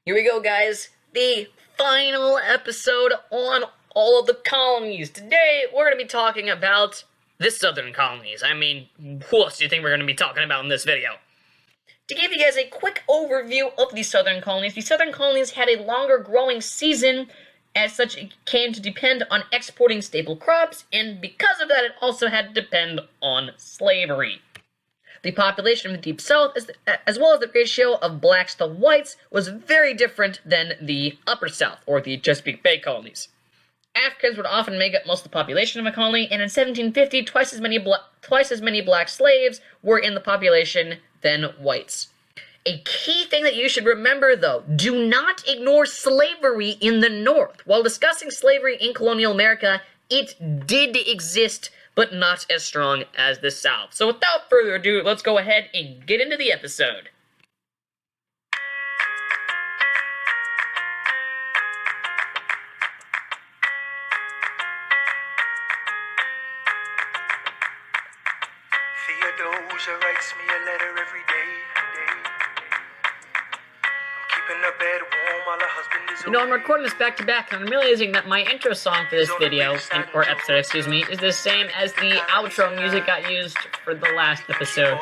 Here we go, guys. The final episode on all of the colonies. Today, we're going to be talking about the Southern Colonies. I mean, who else do you think we're going to be talking about in this video? To give you guys a quick overview of the Southern Colonies, the Southern Colonies had a longer growing season. As such, it came to depend on exporting staple crops, and because of that, it also had to depend on slavery. The population of the Deep South, as well as the ratio of blacks to whites, was very different than the Upper South, or the Chesapeake Bay colonies. Africans would often make up most of the population of a colony, and in 1750, twice as many black slaves were in the population than whites. A key thing that you should remember, though, do not ignore slavery in the North. While discussing slavery in colonial America, it did exist, but not as strong as the South. So without further ado, let's go ahead and get into the episode. Theodosia writes me a letter every day. I'm recording this back to back, and I'm realizing that my intro song for this video, or episode, excuse me, is the same as the outro music I used for the last episode.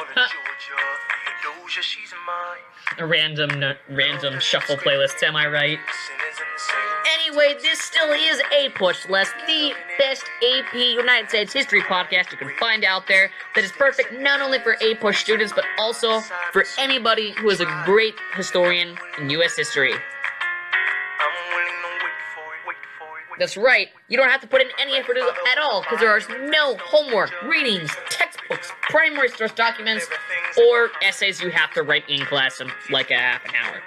A random shuffle playlist, am I right? Anyway, this still is APUSHLESS, the best AP United States history podcast you can find out there that is perfect not only for APUSH students, but also for anybody who is a great historian in U.S. history. That's right, you don't have to put in any effort at all, because there are no homework, readings, textbooks, primary source documents, or essays you have to write in class in like a half an hour.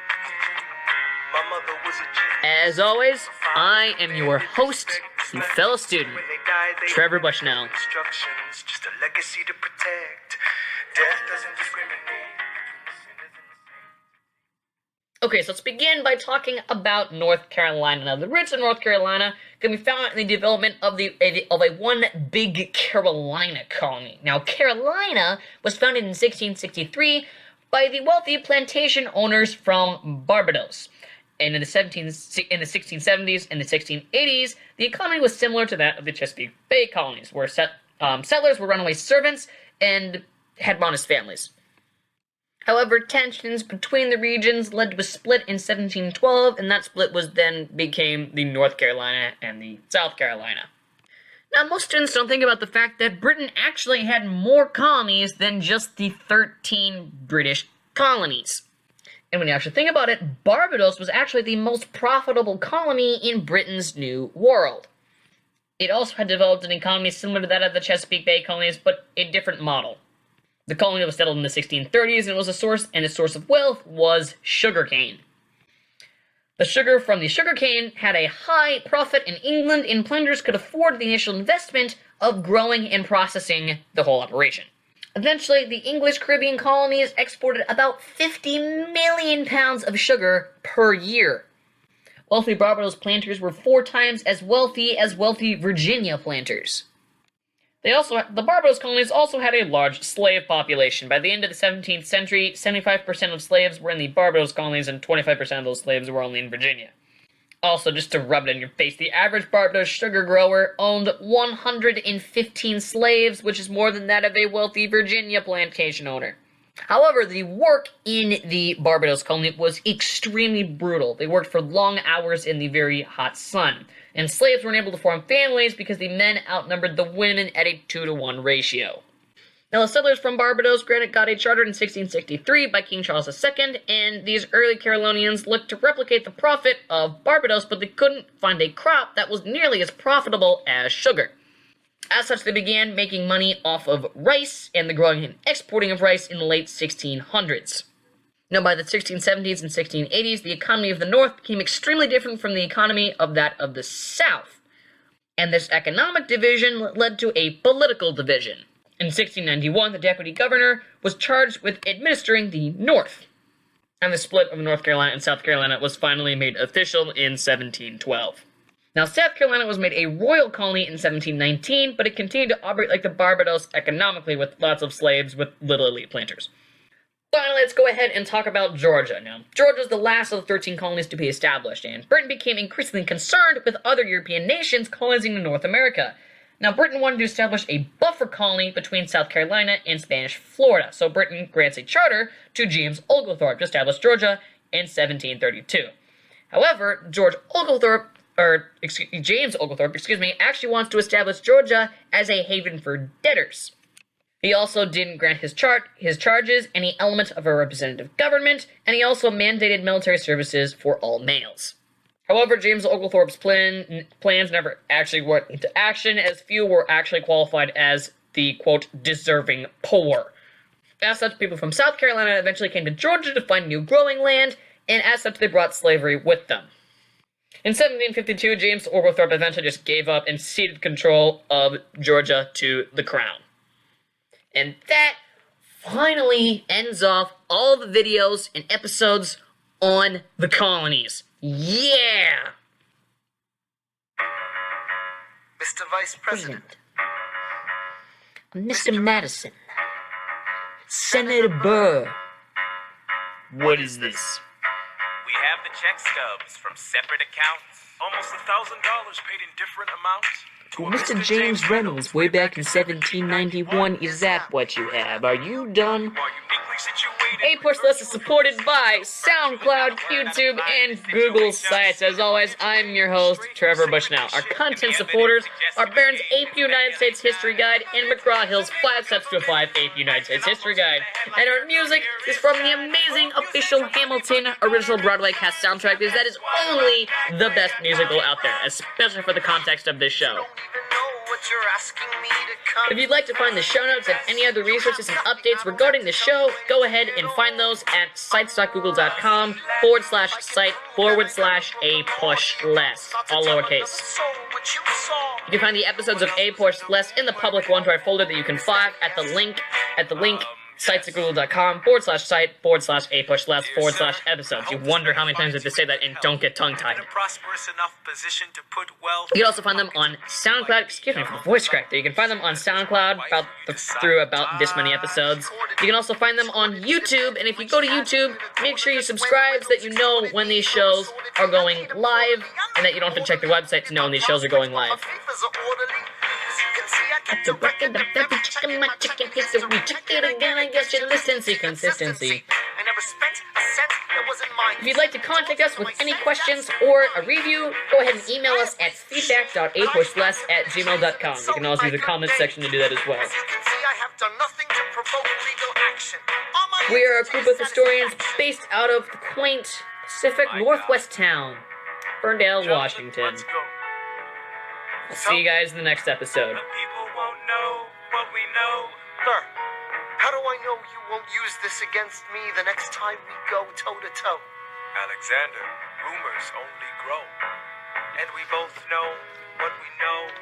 As always, I am your host and fellow student, Trevor Bushnell. Just a legacy to protect. Death doesn't discriminate. Okay, so let's begin by talking about North Carolina. Now, the roots of North Carolina can be found in the development of a one big Carolina colony. Now, Carolina was founded in 1663 by the wealthy plantation owners from Barbados. And in the 1670s and the 1680s, the economy was similar to that of the Chesapeake Bay colonies, where settlers were runaway servants and had honest families. However, tensions between the regions led to a split in 1712, and that split became the North Carolina and the South Carolina. Now, most students don't think about the fact that Britain actually had more colonies than just the 13 British colonies. And when you actually think about it, Barbados was actually the most profitable colony in Britain's New World. It also had developed an economy similar to that of the Chesapeake Bay colonies, but a different model. The colony was settled in the 1630s, and its source of wealth was sugarcane. The sugar from the sugarcane had a high profit in England, and planters could afford the initial investment of growing and processing the whole operation. Eventually, the English Caribbean colonies exported about 50 million pounds of sugar per year. Wealthy Barbados planters were 4 times as wealthy Virginia planters. The Barbados colonies also had a large slave population. By the end of the 17th century, 75% of slaves were in the Barbados colonies, and 25% of those slaves were only in Virginia. Also, just to rub it in your face, the average Barbados sugar grower owned 115 slaves, which is more than that of a wealthy Virginia plantation owner. However, the work in the Barbados colony was extremely brutal. They worked for long hours in the very hot sun, and slaves weren't able to form families because the men outnumbered the women at a 2-to-1 ratio. Now, the settlers from Barbados got a charter in 1663 by King Charles II, and these early Carolinians looked to replicate the profit of Barbados, but they couldn't find a crop that was nearly as profitable as sugar. As such, they began making money off of rice and the growing and exporting of rice in the late 1600s. Now, by the 1670s and 1680s, the economy of the North became extremely different from the economy of that of the South. And this economic division led to a political division. In 1691, the deputy governor was charged with administering the North. And the split of North Carolina and South Carolina was finally made official in 1712. Now, South Carolina was made a royal colony in 1719, but it continued to operate like the Barbados economically with lots of slaves with little elite planters. Finally, let's go ahead and talk about Georgia. Now, Georgia is the last of the 13 colonies to be established, and Britain became increasingly concerned with other European nations colonizing North America. Now, Britain wanted to establish a buffer colony between South Carolina and Spanish Florida, so Britain grants a charter to James Oglethorpe to establish Georgia in 1732. However, James Oglethorpe, actually wants to establish Georgia as a haven for debtors. He also didn't grant his charges any element of a representative government, and he also mandated military services for all males. However, James Oglethorpe's plans never actually went into action, as few were actually qualified as the, quote, deserving poor. As such, people from South Carolina eventually came to Georgia to find new growing land, and as such, they brought slavery with them. In 1752, James Oglethorpe eventually just gave up and ceded control of Georgia to the crown. And that finally ends off all the videos and episodes on the colonies. Yeah! Mr. Vice President. Mr. Madison. Senator Burr. What is this? We have the check stubs from separate accounts. Almost $1,000 paid in different amounts. To Mr. James Reynolds, way back in 1791, is that what you have? Are you done? APUSHLESS is supported by SoundCloud, YouTube, and Google sites. As always, I'm your host, Trevor Bushnell. Our content supporters are Barron's AP United States History Guide and McGraw-Hill's 5 Steps to a 5 AP United States History Guide. And our music is from the amazing official Hamilton original Broadway cast soundtrack, because that is only the best musical out there, especially for the context of this show. If you'd like to find the show notes and any other resources and updates regarding the show, go ahead and find those at sites.google.com/site/APUSHLESS, all lowercase. You can find the episodes of APUSHLESS in the public OneDrive folder that you can find at the link sites.google.com/site/APUSHLESS/episodes. You wonder how many times I have to say that and don't get tongue-tied. You can also find them on SoundCloud. Excuse me for the voice crack there. You can find them on SoundCloud through about this many episodes. You can also find them on YouTube, and if you go to YouTube, make sure you subscribe so that you know when these shows are going live, and that you don't have to check the website to know when these shows are going live. At the record of every chicken, my chicken hits it. We check it again, I guess your consistency. If you'd like to contact us with any questions or a review, go ahead and email us at feedback.apushless@gmail.com. You can also use the comments section to do that as well. We are a group of historians based out of the quaint Pacific Northwest town, Ferndale, Washington. I'll see you guys in the next episode. People won't know what we know. Sir, how do I know you won't use this against me the next time we go toe-to-toe? Alexander, rumors only grow. And we both know what we know.